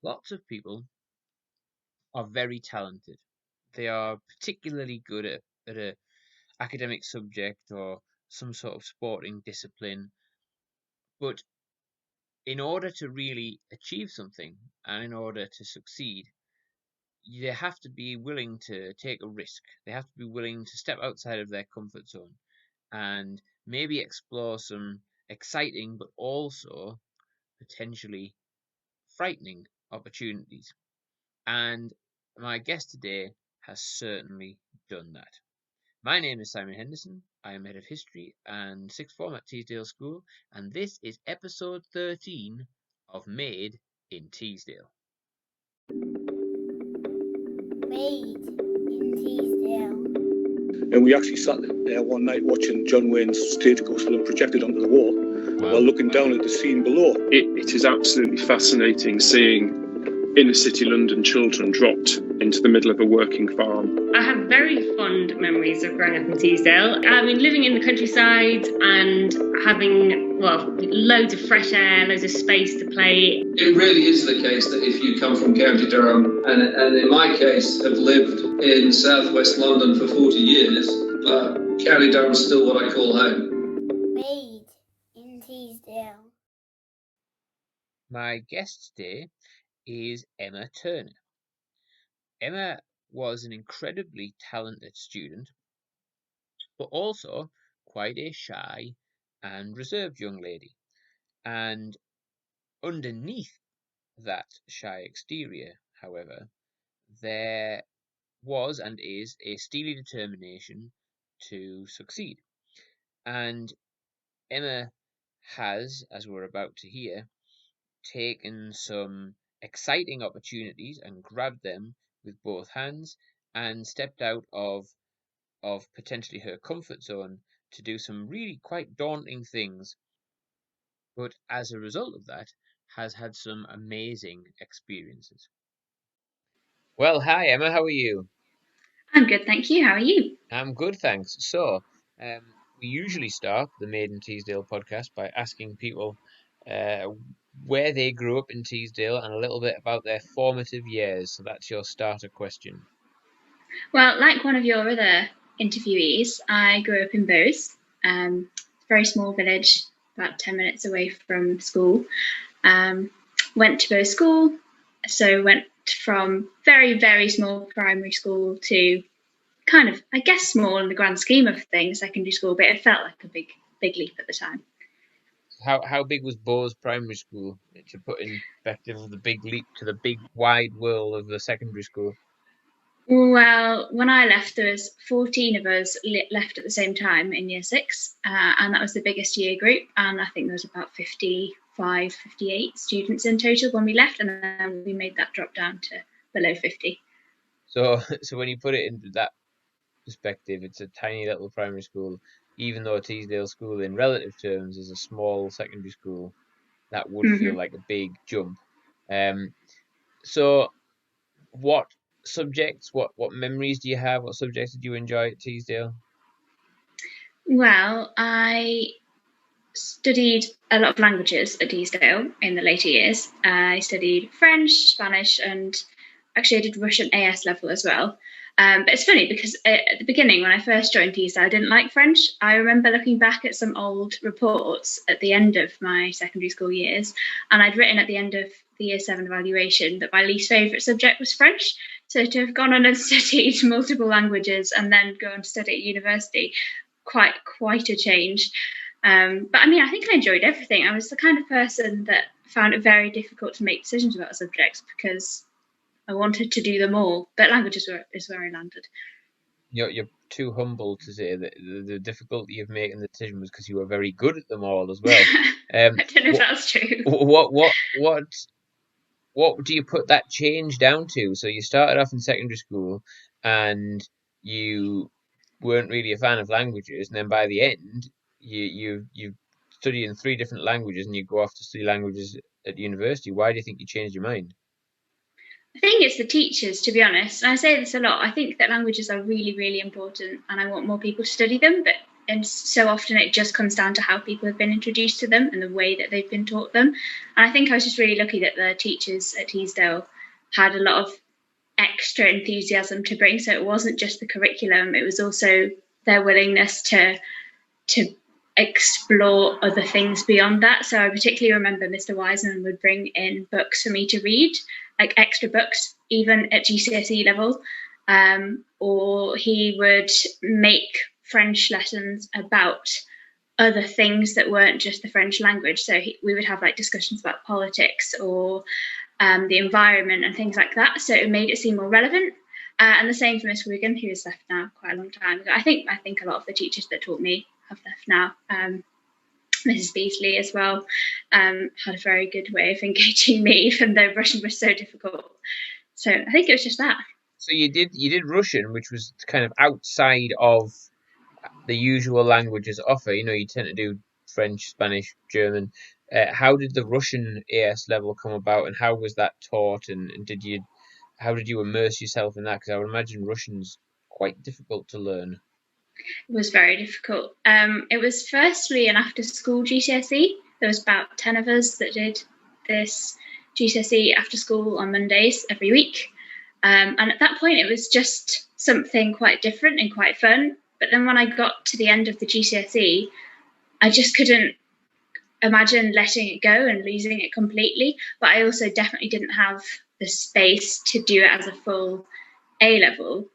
Lots of people are very talented. They are particularly good at a academic subject or some sort of sporting discipline, but in order to really achieve something and in order to succeed, they have to be willing to take a risk. They have to be willing to step outside of their comfort zone and maybe explore some exciting but also potentially frightening opportunities. And my guest today has certainly done that. My name is Simon Henderson. I am Head of History and Sixth Form at Teesdale School, and this is episode 13 of Made in Teesdale. Made in Teesdale. And we actually sat there one night watching John Wayne's stage ghost film projected onto the wall while looking down at the scene below. It is absolutely fascinating seeing inner city London children dropped into the middle of a working farm. I have very fond memories of growing up in Teesdale. I mean, living in the countryside and having, loads of fresh air, loads of space to play. It really is the case that if you come from County Durham, and in my case have lived in southwest London for 40 years, but County Durham is still what I call home. Made in Teesdale. My guest today is Emma Turner. Emma was an incredibly talented student, but also quite a shy and reserved young lady. And underneath that shy exterior, however, there was and is a steely determination to succeed. And Emma has, as we're about to hear, taken some exciting opportunities and grabbed them with both hands and stepped out of potentially her comfort zone to do some really quite daunting things. But as a result of that, has had some amazing experiences. Well, hi Emma, how are you? I'm good, thank you. How are you? I'm good, thanks. So, we usually start the Made in Teesdale podcast by asking people where they grew up in Teesdale and a little bit about their formative years. So that's your starter question. Well, like one of your other interviewees, I grew up in Bowes, very small village, about 10 minutes away from school. Went to Bowes School, so went from very, very small primary school to kind of, I guess, small in the grand scheme of things, secondary school, but it felt like a big leap at the time. How big was Bowes Primary School to put in perspective of the big leap to the big wide world of the secondary school? Well, when I left, there was 14 of us left at the same time in year 6, and that was the biggest year group, and I think there was about 55, 58 students in total when we left, and then we made that drop down to below 50. So when you put it into that perspective, it's a tiny little primary school, even though Teesdale School in relative terms is a small secondary school. That would feel like a big jump. So what subjects, what memories do you have? What subjects did you enjoy at Teesdale? Well, I studied a lot of languages at Teesdale in the later years. I studied French, Spanish, and actually I did Russian AS level as well. But it's funny because at the beginning, when I first joined Teesdale, I didn't like French. I remember looking back at some old reports at the end of my secondary school years, and I'd written at the end of the year 7 evaluation that my least favourite subject was French. So to have gone on and studied multiple languages and then go and study at university, quite a change. But I mean, I think I enjoyed everything. I was the kind of person that found it very difficult to make decisions about subjects because I wanted to do them all, but languages is where I landed. You're too humble to say that the difficulty of making the decision was because you were very good at them all as well. I don't know if that's true. What do you put that change down to? So you started off in secondary school and you weren't really a fan of languages, and then by the end you study in 3 different languages and you go off to study languages at university. Why do you think you changed your mind? I think it's the teachers, to be honest. And I say this a lot. I think that languages are really, really important and I want more people to study them. But and so often it just comes down to how people have been introduced to them and the way that they've been taught them. And I think I was just really lucky that the teachers at Teesdale had a lot of extra enthusiasm to bring. So it wasn't just the curriculum, it was also their willingness to explore other things beyond that. So I particularly remember Mr. Wiseman would bring in books for me to read, like extra books, even at GCSE level. Or he would make French lessons about other things that weren't just the French language. So we would have like discussions about politics or the environment and things like that. So it made it seem more relevant. And the same for Miss Wigan, who has left now quite a long time ago. I think a lot of the teachers that taught me have left now. Mrs. Beasley as well had a very good way of engaging me, even though Russian was so difficult. So I think it was just that. So you did Russian, which was kind of outside of the usual languages offer. You know, you tend to do French, Spanish, German. How did the Russian AS level come about, and how was that taught? And how did you immerse yourself in that? Because I would imagine Russian's quite difficult to learn. It was very difficult. It was firstly an after-school GCSE. There was about 10 of us that did this GCSE after school on Mondays every week. And at that point, it was just something quite different and quite fun. But then when I got to the end of the GCSE, I just couldn't imagine letting it go and losing it completely. But I also definitely didn't have the space to do it as a full A-level.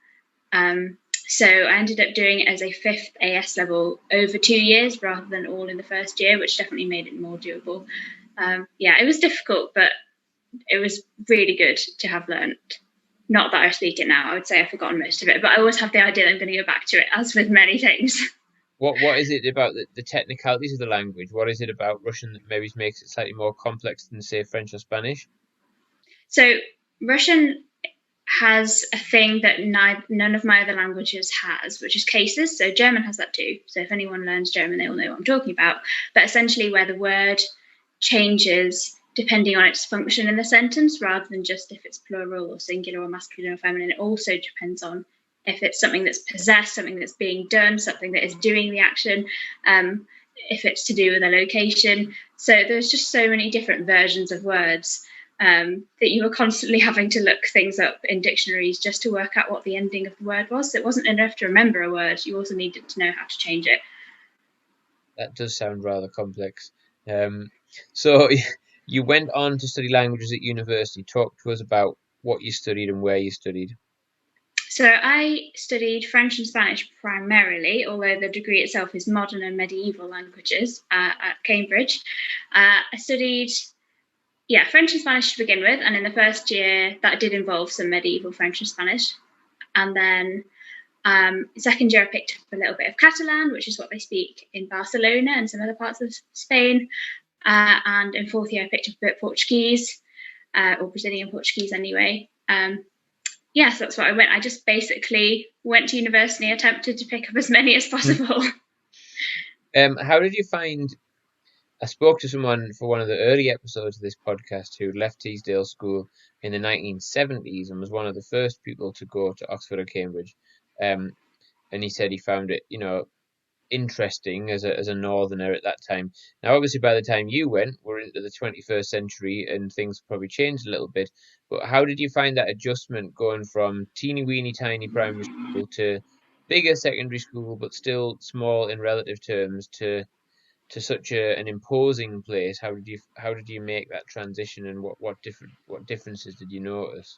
So I ended up doing it as a 5th AS level over 2 years rather than all in the first year, which definitely made it more doable. It was difficult, but it was really good to have learned. Not that I speak it now, I would say I've forgotten most of it, but I always have the idea that I'm going to go back to it, as with many things. What is it about the technicalities of the language? What is it about Russian that maybe makes it slightly more complex than, say, French or Spanish? So Russian has a thing that none of my other languages has, which is cases. So German has that too. So if anyone learns German, they will know what I'm talking about. But essentially where the word changes depending on its function in the sentence, rather than just if it's plural or singular or masculine or feminine. It also depends on if it's something that's possessed, something that's being done, something that is doing the action, if it's to do with a location. So there's just so many different versions of words that you were constantly having to look things up in dictionaries just to work out what the ending of the word was. So it wasn't enough to remember a word, you also needed to know how to change it. That does sound rather complex. So you went on to study languages at university. Talk to us about what you studied and where you studied. So I studied French and Spanish primarily, although the degree itself is modern and medieval languages at Cambridge. I studied French and Spanish to begin with, and in the first year that did involve some medieval French and Spanish. And then second year I picked up a little bit of Catalan, which is what they speak in Barcelona and some other parts of Spain. And in fourth year I picked up a bit of Portuguese, or Brazilian Portuguese anyway. So that's what I went. I just basically went to university, attempted to pick up as many as possible. How did you find... I spoke to someone for one of the early episodes of this podcast who left Teesdale School in the 1970s and was one of the first people to go to Oxford or Cambridge. And he said he found it, interesting as a northerner at that time. Now, obviously, by the time you went, we're into the 21st century and things probably changed a little bit. But how did you find that adjustment going from teeny weeny tiny primary school to bigger secondary school, but still small in relative terms, to such an imposing place? How did you make that transition, and what differences did you notice?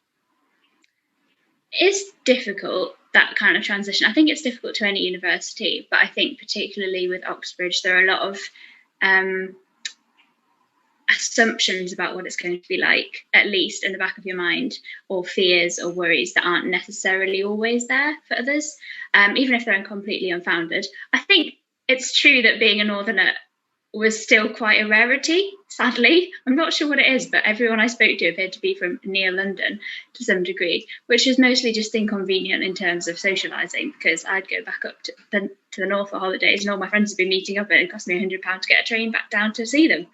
It's difficult, that kind of transition. I think it's difficult to any university, but I think particularly with Oxbridge, there are a lot of assumptions about what it's going to be like, at least in the back of your mind, or fears or worries that aren't necessarily always there for others, even if they're completely unfounded. I think it's true that being a northerner was still quite a rarity, sadly. I'm not sure what it is, but everyone I spoke to appeared to be from near London to some degree, which is mostly just inconvenient in terms of socialising, because I'd go back up to the north for holidays and all my friends would be meeting up and it cost me £100 to get a train back down to see them.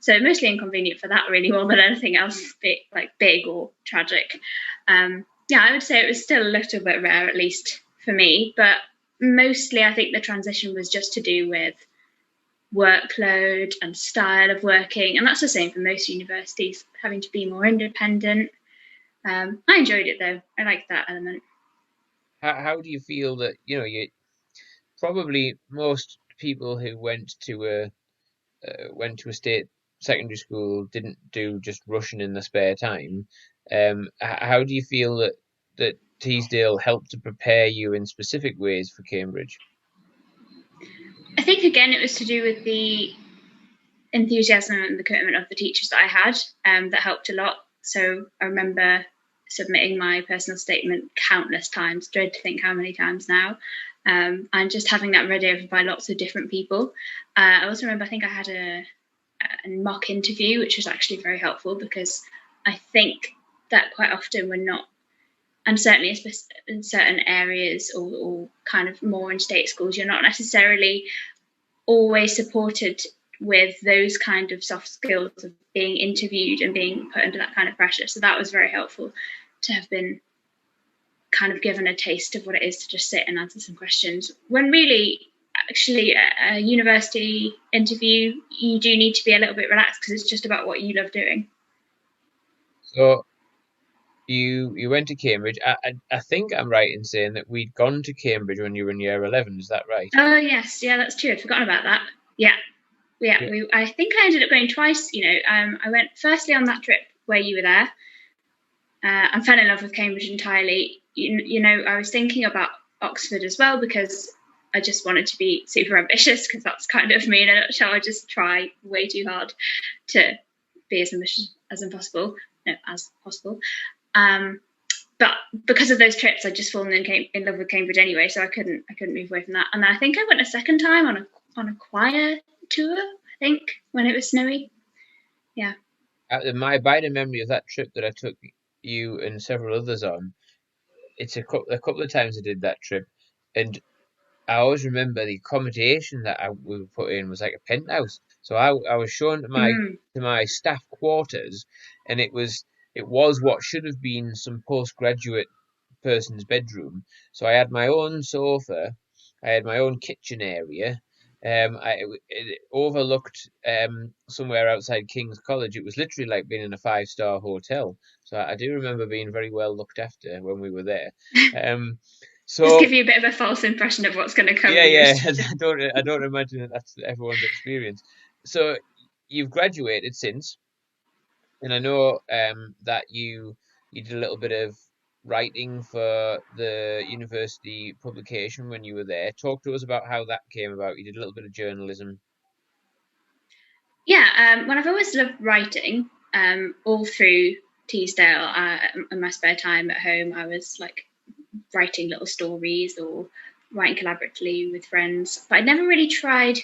So mostly inconvenient for that, really, more than anything else big or tragic. I would say it was still a little bit rare, at least for me, but mostly I think the transition was just to do with workload and style of working, and that's the same for most universities, having to be more independent. I enjoyed it though. I liked that element. How do you feel that, you probably most people who went to a state secondary school didn't do just rushing in the spare time. How do you feel that Teesdale helped to prepare you in specific ways for Cambridge? I think again it was to do with the enthusiasm and the commitment of the teachers that I had, that helped a lot. So I remember submitting my personal statement countless times, dread to think how many times now, and just having that read over by lots of different people. I also remember I think I had a mock interview, which was actually very helpful, because I think that quite often we're not, and certainly in certain areas or kind of more in state schools, you're not necessarily always supported with those kind of soft skills of being interviewed and being put under that kind of pressure. So that was very helpful to have been kind of given a taste of what it is to just sit and answer some questions, when really actually a university interview you do need to be a little bit relaxed, because it's just about what you love doing. So you went to Cambridge. I think I'm right in saying that we'd gone to Cambridge when you were in year 11. Is that right? Oh yes, yeah, that's true. I'd forgotten about that. Yeah. I think I ended up going twice. I went firstly on that trip where you were there, and fell in love with Cambridge entirely. I was thinking about Oxford as well, because I just wanted to be super ambitious, because that's kind of me in a nutshell. I just try way too hard to be as ambitious as possible. But because of those trips, I'd just fallen in love with Cambridge anyway, so I couldn't move away from that. And I think I went a second time on a choir tour, I think, when it was snowy. Yeah. My abiding memory of that trip that I took you and several others on, it's a couple of times I did that trip, and I always remember the accommodation that we were put in was like a penthouse. So I was shown to my staff quarters, and it was what should have been some postgraduate person's bedroom. So I had my own sofa, I had my own kitchen area. It overlooked somewhere outside King's College. It was literally like being in a five-star hotel. So I do remember being very well looked after when we were there. So just give you a bit of a false impression of what's going to come. Yeah. I don't imagine that that's everyone's experience. So you've graduated since, and I know that you did a little bit of writing for the university publication when you were there. Talk to us about how that came about. You did a little bit of journalism. Yeah, well, I've always loved writing. All through Teesdale, in my spare time at home, I was like writing little stories or writing collaboratively with friends. But I'd never really tried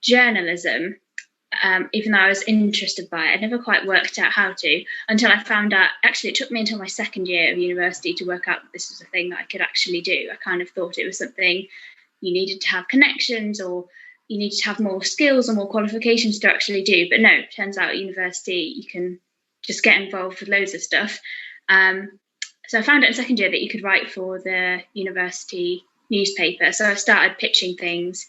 journalism, even though I was interested by it. I never quite worked out how to, until I found out, actually, it took me until my second year of university to work out that this was a thing that I could actually do. I kind of thought it was something you needed to have connections, or you needed to have more skills or more qualifications to actually do. But no, it turns out at university you can just get involved with loads of stuff. So I found out in second year that you could write for the university newspaper. So I started pitching things,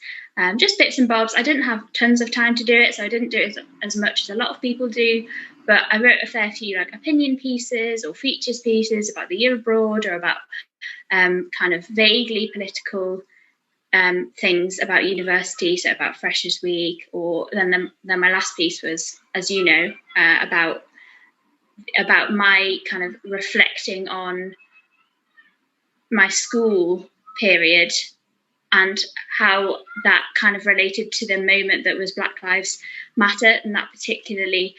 just bits and bobs. I didn't have tons of time to do it, so I didn't do it as much as a lot of people do. But I wrote a fair few like opinion pieces or features pieces about the year abroad, or about kind of vaguely political things about university, so about Freshers Week, or then my last piece was, as you know, about my kind of reflecting on my school period and how that kind of related to the moment that was Black Lives Matter, and that particularly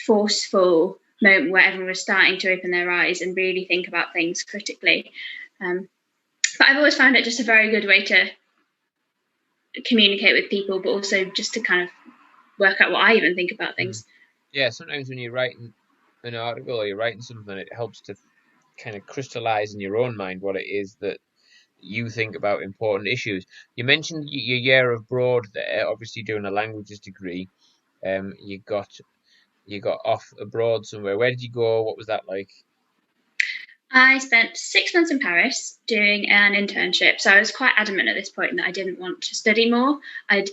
forceful moment where everyone was starting to open their eyes and really think about things critically. But I've always found it just a very good way to communicate with people, but also just to kind of work out what I even think about things. Yeah, sometimes when you're writing an article or you're writing something, it helps to kind of crystallize in your own mind what it is that you think about important issues. You mentioned your year abroad there, obviously doing a languages degree. You got off abroad somewhere. Where did you go? What was that like? I spent 6 months in Paris doing an internship. So I was quite adamant at this point that I didn't want to study more. I'd,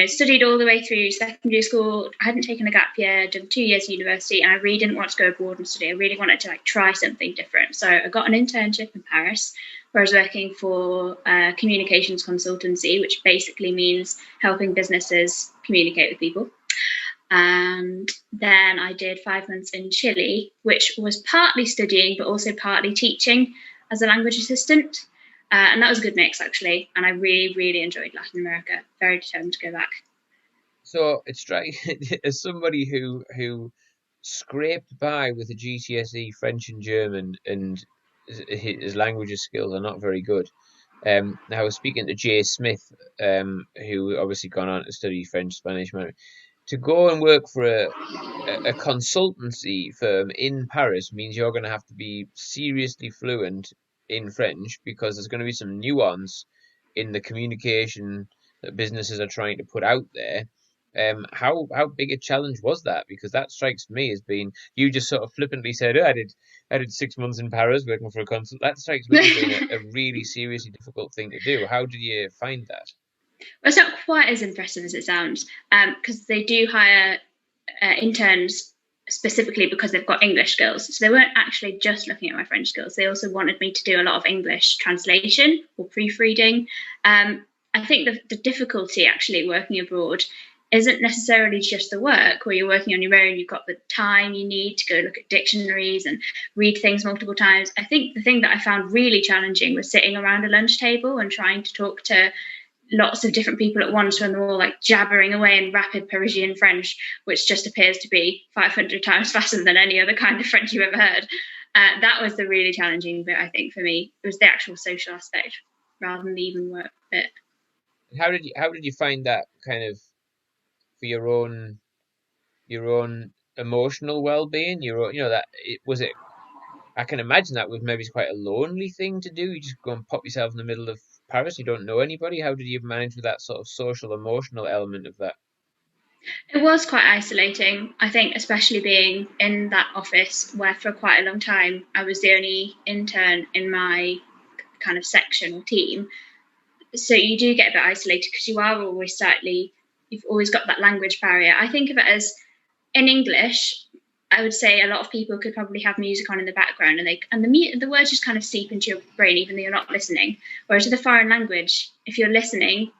studied all the way through secondary school. I hadn't taken a gap year, done 2 years of university, and I really didn't want to go abroad and study. I really wanted to try something different. So I got an internship in Paris where I was working for a communications consultancy, which basically means helping businesses communicate with people. And then I did 5 months in Chile, which was partly studying but also partly teaching as a language assistant. And that was a good mix, actually. And I really, really enjoyed Latin America. Very determined to go back. So it's striking as somebody who scraped by with a GCSE French and German, and his languages skills are not very good. I was speaking to Jay Smith, who obviously gone on to study French, Spanish, to go and work for a consultancy firm in Paris means you're going to have to be seriously fluent in French, because there's going to be some nuance in the communication that businesses are trying to put out there. How big a challenge was that? Because that strikes me as being, you just sort of flippantly said, oh, I did 6 months in Paris working for a consult. That strikes me as being a really seriously difficult thing to do. How did you find that? Well, it's not quite as impressive as it sounds, because they do hire interns specifically because they've got English skills. So they weren't actually just looking at my French skills. They also wanted me to do a lot of English translation or proofreading. I think the difficulty actually working abroad isn't necessarily just the work where you're working on your own. You've got the time you need to go look at dictionaries and read things multiple times. I think the thing that I found really challenging was sitting around a lunch table and trying to talk to lots of different people at once when they're all like jabbering away in rapid Parisian French, which just appears to be 500 times faster than any other kind of French you've ever heard. That was the really challenging bit, I think, for me. It was the actual social aspect rather than the even work bit. How did you find that kind of for your own emotional well-being? Was it? I can imagine that was maybe quite a lonely thing to do. You just go and pop yourself in the middle of Paris. You don't know anybody. How did you manage with that sort of social, emotional element of that? It was quite isolating, I think, especially being in that office where for quite a long time I was the only intern in my kind of section or team. So you do get a bit isolated because you are always you've always got that language barrier. I think of it as, in English, I would say a lot of people could probably have music on in the background, and the words just kind of seep into your brain even though you're not listening. Whereas with a foreign language, if you're not listening,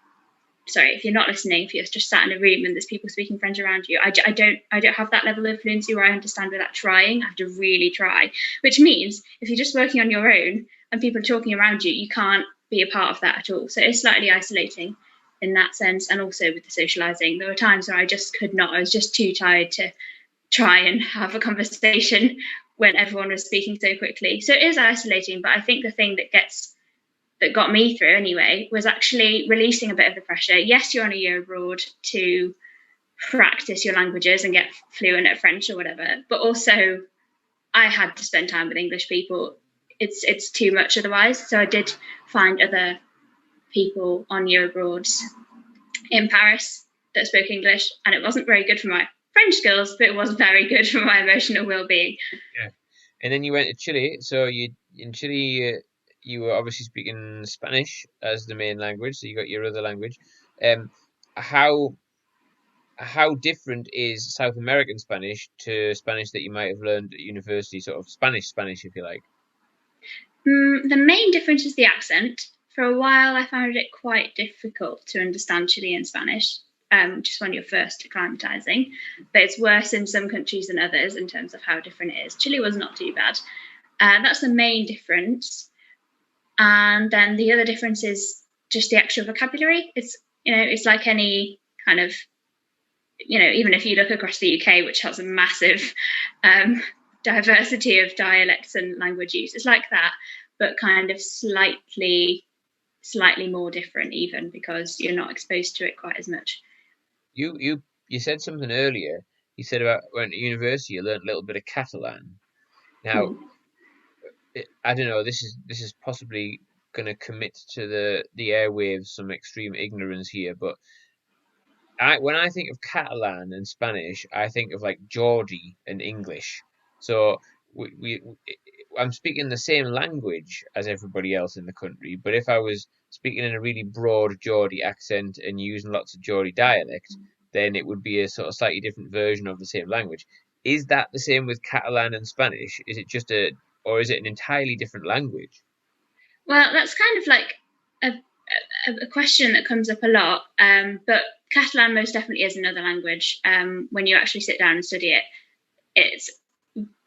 if you're just sat in a room and there's people speaking French around you, I don't have that level of fluency where I understand without trying. I have to really try, which means if you're just working on your own and people are talking around you, you can't be a part of that at all. So it's slightly isolating in that sense. And also with the socializing, there were times where I just could not. I was just too tired to try and have a conversation when everyone was speaking so quickly. So it is isolating, but I think the thing that got me through anyway was actually releasing a bit of the pressure. Yes, you're on a year abroad to practice your languages and get fluent at French or whatever, but also I had to spend time with English people. It's too much otherwise. So I did find other people on year abroads in Paris that spoke English, and it wasn't very good for my French skills, but it was very good for my emotional well-being. Yeah. And then you went to Chile. So in Chile, you were obviously speaking Spanish as the main language, so you got your other language. How different is South American Spanish to Spanish that you might have learned at university, sort of Spanish, if you like? The main difference is the accent. For a while, I found it quite difficult to understand Chilean Spanish, just when you're first acclimatizing. But it's worse in some countries than others in terms of how different it is. Chile was not too bad. That's the main difference. And then the other difference is just the actual vocabulary. It's like any kind of, even if you look across the UK, which has a massive diversity of dialects and language use, it's like that, but kind of slightly more different, even because you're not exposed to it quite as much. You said something earlier. You said about when at university you learned a little bit of Catalan. Now, I don't know. This is possibly going to commit to the airwaves some extreme ignorance here, but when I think of Catalan and Spanish, I think of like Geordie and English. So I'm speaking the same language as everybody else in the country, but if I was speaking in a really broad Geordie accent and using lots of Geordie dialect, then it would be a sort of slightly different version of the same language. Is that the same with Catalan and Spanish? Is it just or is it an entirely different language? Well, that's kind of like a question that comes up a lot, but Catalan most definitely is another language. When you actually sit down and study it,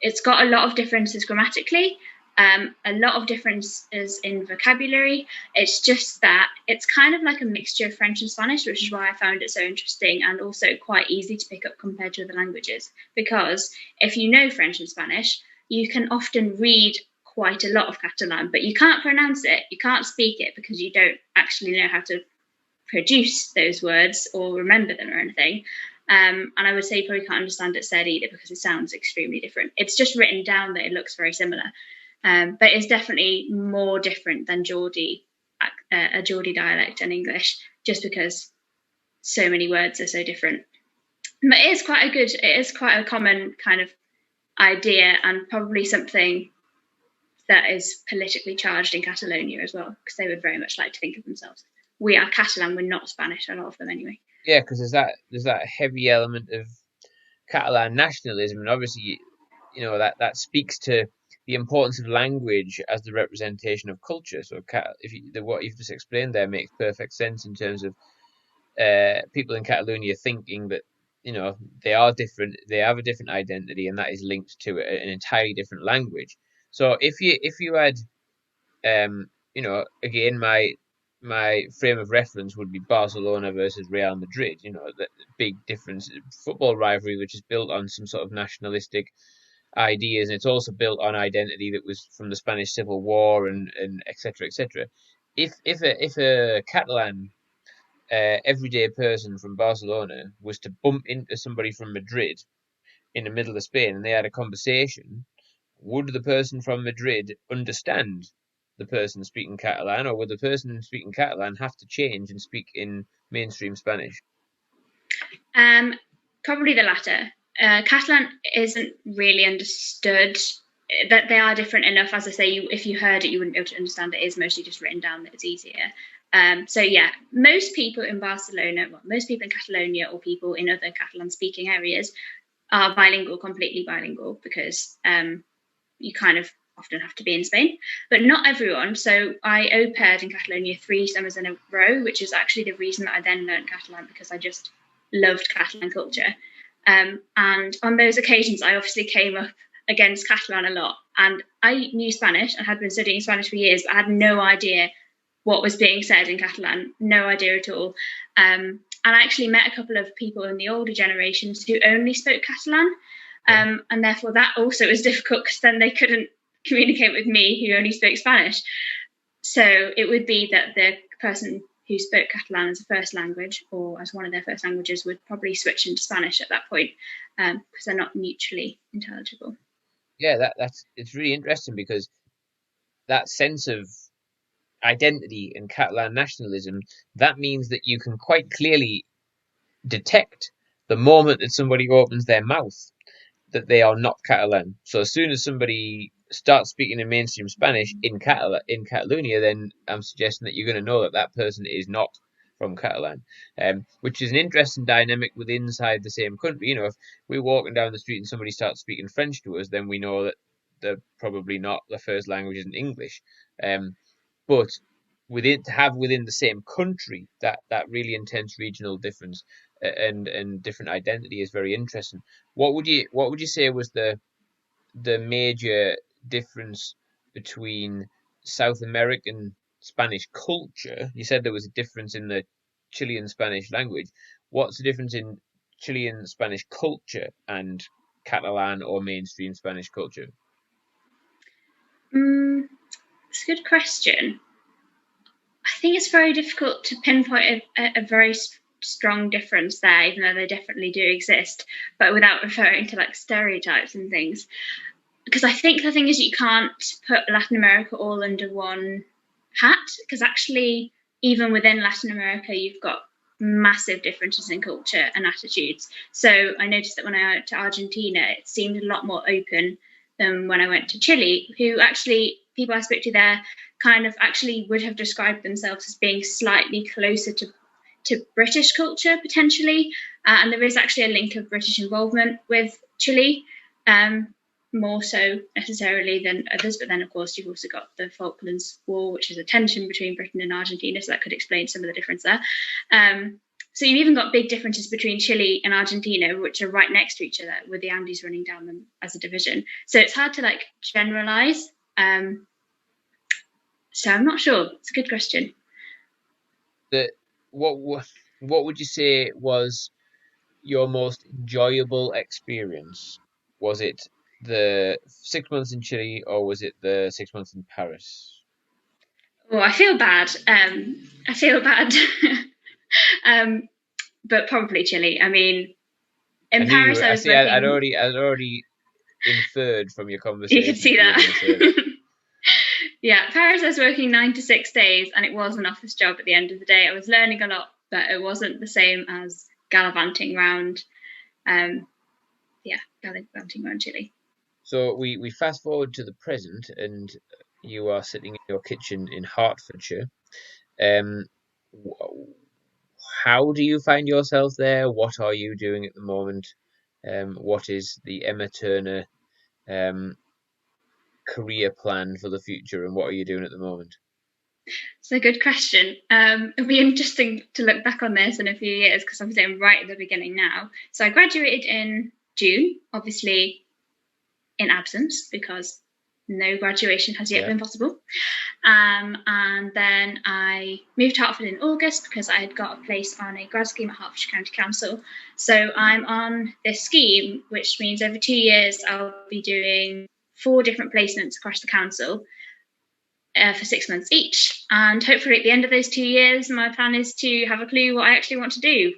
it's got a lot of differences grammatically, a lot of differences in vocabulary. It's just that it's kind of like a mixture of French and Spanish, which is why I found it so interesting and also quite easy to pick up compared to other languages. Because if you know French and Spanish, you can often read quite a lot of Catalan, but you can't pronounce it, you can't speak it because you don't actually know how to produce those words or remember them or anything. And I would say you probably can't understand it said either because it sounds extremely different. It's just written down that it looks very similar, but it's definitely more different than a Geordie dialect and English, just because so many words are so different. But it is quite a common kind of idea, and probably something that is politically charged in Catalonia as well, because they would very much like to think of themselves. We are Catalan, we're not Spanish, a lot of them anyway. Yeah, because there's that heavy element of Catalan nationalism, and obviously, that speaks to the importance of language as the representation of culture. So, what you've just explained there makes perfect sense in terms of people in Catalonia thinking that they are different, they have a different identity, and that is linked to an entirely different language. So, if you had again, my frame of reference would be Barcelona versus Real Madrid. The big difference, football rivalry, which is built on some sort of nationalistic ideas, and it's also built on identity that was from the Spanish Civil War and etc. etc. If a Catalan everyday person from Barcelona was to bump into somebody from Madrid in the middle of Spain and they had a conversation, would the person from Madrid understand the person speaking Catalan, or would the person speaking Catalan have to change and speak in mainstream Spanish? Probably the latter. Catalan isn't really understood. That they are different enough, as I say, if you heard it, you wouldn't be able to understand it. It is mostly just written down that it's easier. So yeah, most people in Barcelona, most people in Catalonia or people in other Catalan-speaking areas are bilingual, completely bilingual, because you kind of often have to be in Spain, but not everyone. So I au paired in Catalonia 3 summers in a row, which is actually the reason that I then learned Catalan, because I just loved Catalan culture. And on those occasions, I obviously came up against Catalan a lot. And I knew Spanish and had been studying Spanish for years, but I had no idea what was being said in Catalan, no idea at all. And I actually met a couple of people in the older generations who only spoke Catalan. And therefore that also was difficult, because then they couldn't communicate with me who only spoke Spanish. So it would be that the person who spoke Catalan as a first language or as one of their first languages would probably switch into Spanish at that point, because they're not mutually intelligible. Yeah, it's really interesting, because that sense of identity and Catalan nationalism, that means that you can quite clearly detect the moment that somebody opens their mouth that they are not Catalan. So as soon as somebody starts speaking in mainstream Spanish in Catalonia, then I'm suggesting that you're going to know that that person is not from Catalan, which is an interesting dynamic within inside the same country. If we're walking down the street and somebody starts speaking French to us, then we know that they're probably not, the first language isn't English. But within the same country, that really intense regional difference and different identity is very interesting. What would you say was the major difference between South American Spanish culture? You said there was a difference in the Chilean Spanish language. What's the difference in Chilean Spanish culture and Catalan or mainstream Spanish culture? It's a good question. I think it's very difficult to pinpoint a very strong difference there, even though they definitely do exist, but without referring to like stereotypes and things. Because I think the thing is, you can't put Latin America all under one hat, because actually even within Latin America you've got massive differences in culture and attitudes. So I noticed that when I went to Argentina, it seemed a lot more open than when I went to Chile, who actually, people I spoke to there kind of actually would have described themselves as being slightly closer to British culture, potentially. And there is actually a link of British involvement with Chile, more so necessarily than others. But then, of course, you've also got the Falklands War, which is a tension between Britain and Argentina, so that could explain some of the difference there. So you've even got big differences between Chile and Argentina, which are right next to each other, with the Andes running down them as a division. So it's hard to like generalize. So I'm not sure. It's a good question. What would you say was your most enjoyable experience? Was it the 6 months in Chile, or was it the 6 months in Paris? Oh, I feel bad. But probably Chile. I mean, in Paris, I was working. I'd already inferred from your conversation. You could see that. Yeah, Paris, I was working 9 to 6 days, and it was an office job at the end of the day. I was learning a lot, but it wasn't the same as gallivanting around. Gallivanting around Chile. So we fast forward to the present, and you are sitting in your kitchen in Hertfordshire. How do you find yourself there? What are you doing at the moment? What is the Emma Turner career plan for the future, and what are you doing at the moment? It's a good question. It'll be interesting to look back on this in a few years, because obviously I'm right at the beginning now. So I graduated in June, obviously in absence, because no graduation has yet been possible. And then I moved to Hartford in August because I had got a place on a grad scheme at Hertfordshire County Council. So I'm on this scheme, which means over 2 years I'll be doing 4 different placements across the council for 6 months each. And hopefully at the end of those 2 years, my plan is to have a clue what I actually want to do.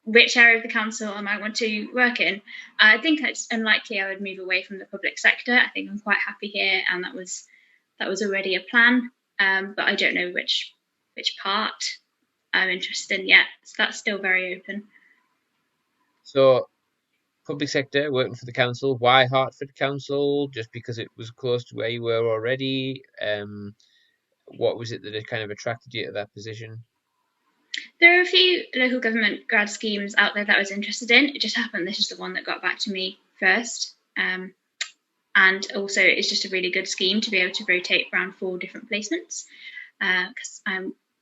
Which area of the council I might want to work in. I think it's unlikely I would move away from the public sector. I think I'm quite happy here, and that was already a plan. But I don't know which part I'm interested in yet. So that's still very open. So, public sector, working for the council. Why Hertford Council? Just because it was close to where you were already? What was it that kind of attracted you to that position? There are a few local government grad schemes out there that I was interested in. It just happened this is the one that got back to me first. And also it's just a really good scheme to be able to rotate around 4 different placements. Because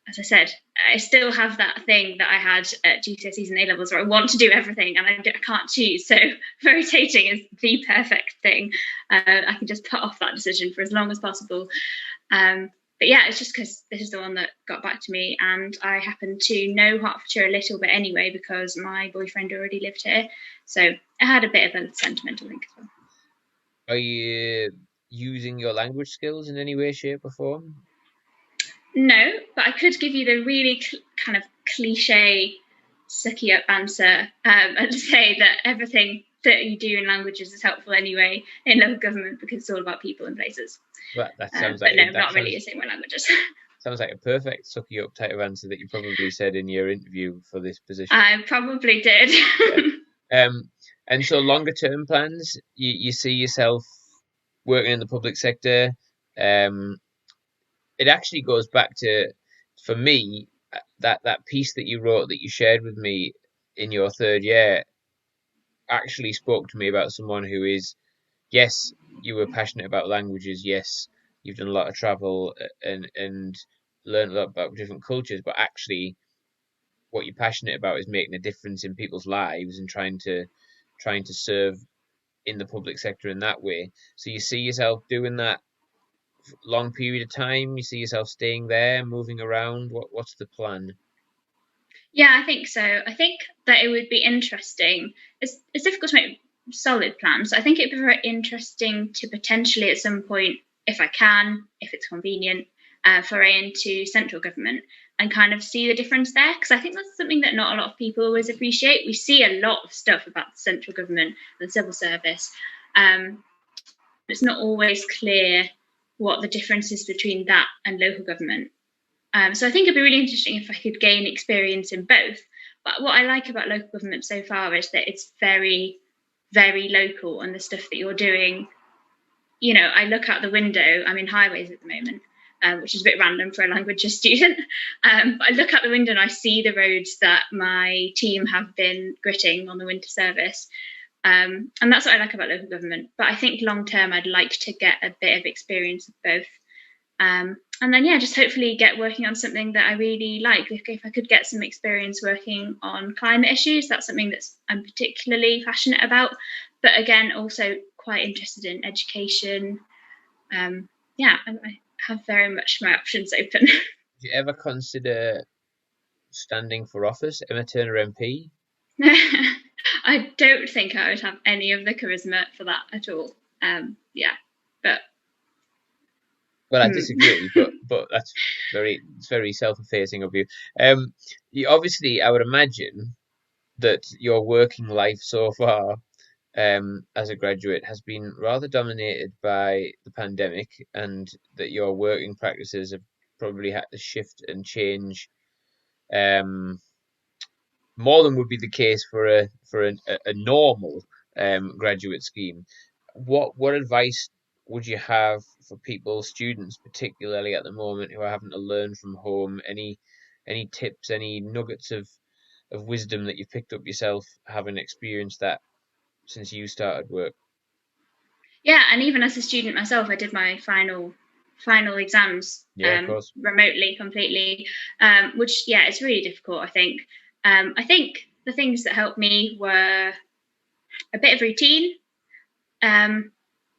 as I said, I still have that thing that I had at GCSEs and A-levels where I want to do everything and I can't choose. So rotating is the perfect thing. I can just put off that decision for as long as possible. But yeah, it's just because this is the one that got back to me, and I happen to know Hertfordshire a little bit anyway because my boyfriend already lived here. So I had a bit of a sentimental link as well. Are you using your language skills in any way, shape or form? No, but I could give you the really kind of cliche sucky up answer and say that everything that you do in languages is helpful anyway in local government because it's all about people and places. Well, that sounds but no, not really using my languages. Sounds like a perfect sucky up type of answer that you probably said in your interview for this position. I probably did. Yeah. And so longer term plans, you see yourself working in the public sector. It actually goes back to, for me, that piece that you wrote that you shared with me in your 3rd year actually spoke to me about someone who is, yes, you were passionate about languages, yes, you've done a lot of travel and learned a lot about different cultures, but actually what you're passionate about is making a difference in people's lives and trying to serve in the public sector in that way. So you see yourself doing that long period of time? You see yourself staying there, moving around? What's the plan? Yeah, I think so. I think that it would be interesting. It's difficult to make solid plans. I think it'd be very interesting to potentially at some point, if I can, if it's convenient, foray into central government and kind of see the difference there. Because I think that's something that not a lot of people always appreciate. We see a lot of stuff about the central government and the civil service. It's not always clear what the difference is between that and local government. So I think it'd be really interesting if I could gain experience in both. But what I like about local government so far is that it's very, very local, and the stuff that you're doing I look out the window. I'm in highways at the moment, which is a bit random for a languages student. But I look out the window and I see the roads that my team have been gritting on the winter service. And that's what I like about local government. But I think long term, I'd like to get a bit of experience of both. And then, just hopefully get working on something that I really like. If I could get some experience working on climate issues, that's something I'm particularly passionate about. But again, also quite interested in education. I have very much my options open. Did you ever consider standing for office, Emma Turner MP? I don't think I would have any of the charisma for that at all. But well, I disagree, but that's very self-effacing of you. Obviously, I would imagine that your working life so far, as a graduate, has been rather dominated by the pandemic, and that your working practices have probably had to shift and change, more than would be the case for a normal graduate scheme. What advice would you have for people, students particularly at the moment, who are having to learn from home? Any tips, any nuggets of wisdom that you've picked up yourself, having experienced that since you started work? Yeah, and even as a student myself, I did my final exams Yeah, of course. remotely, completely, which it's really difficult. I think the things that helped me were a bit of routine,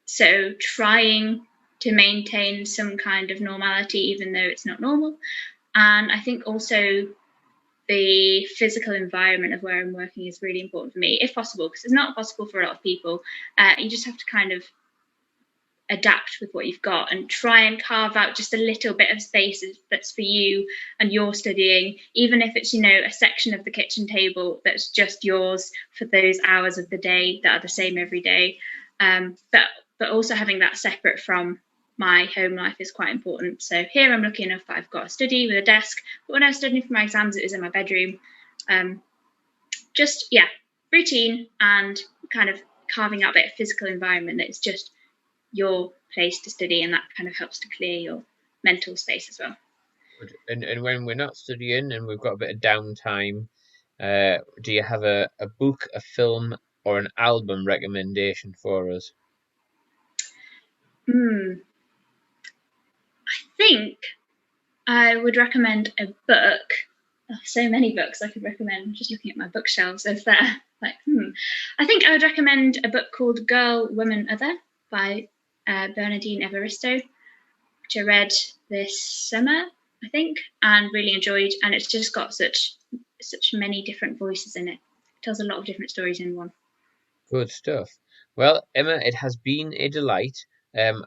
so trying to maintain some kind of normality, even though it's not normal, and I think also the physical environment of where I'm working is really important for me, if possible, because it's not possible for a lot of people. You just have to kind of adapt with what you've got and try and carve out just a little bit of space that's for you and you're studying, even if it's a section of the kitchen table that's just yours for those hours of the day that are the same every day. But also having that separate from my home life is quite important. So here I'm lucky enough that I've got a study with a desk, but when I was studying for my exams, it was in my bedroom. Routine and kind of carving out a bit of physical environment that's just your place to study, and that kind of helps to clear your mental space as well. And when we're not studying and we've got a bit of downtime, do you have a book, a film, or an album recommendation for us? I think I would recommend a book. Oh, so many books I could recommend. Just looking at my bookshelves over there. I think I would recommend a book called Girl, Woman, Other by Bernardine Evaristo, which I read this summer, I think, and really enjoyed. And it's just got such many different voices in it. It tells a lot of different stories in one. Good stuff. Well, Emma, it has been a delight.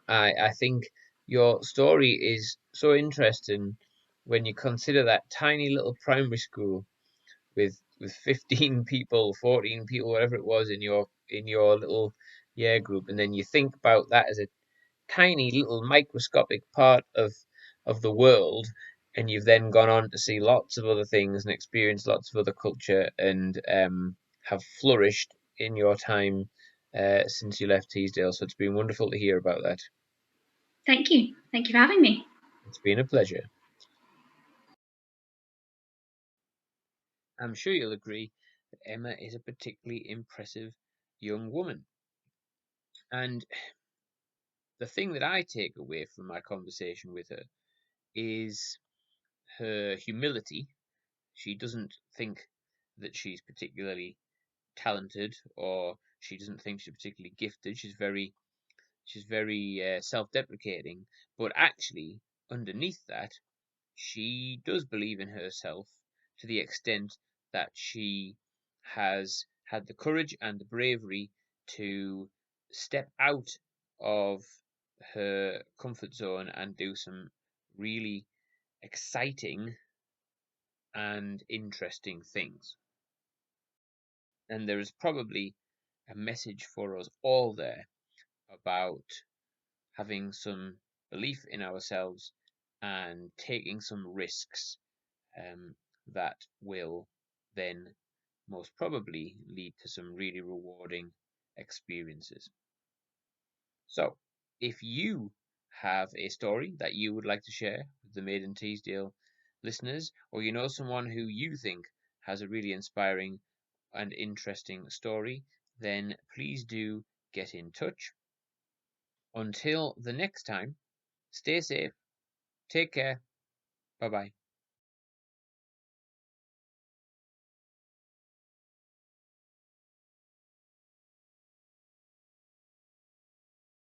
I think your story is so interesting when you consider that tiny little primary school with 15 people, 14 people, whatever it was in your little year group, and then you think about that as a tiny little microscopic part of the world, and you've then gone on to see lots of other things and experience lots of other culture, and have flourished in your time since you left Teesdale. So it's been wonderful to hear about that. Thank you for having me. It's been a pleasure. I'm sure you'll agree that Emma is a particularly impressive young woman. And the thing that I take away from my conversation with her is her humility. She doesn't think that she's particularly talented, or she doesn't think she's particularly gifted. She's very self-deprecating, but actually underneath that, she does believe in herself to the extent that she has had the courage and the bravery to step out of her comfort zone and do some really exciting and interesting things. And there is probably a message for us all there about having some belief in ourselves and taking some risks, that will then most probably lead to some really rewarding experiences. So, if you have a story that you would like to share with the Made in Teesdale listeners, or you know someone who you think has a really inspiring and interesting story, then please do get in touch. Until the next time, stay safe, take care, bye bye.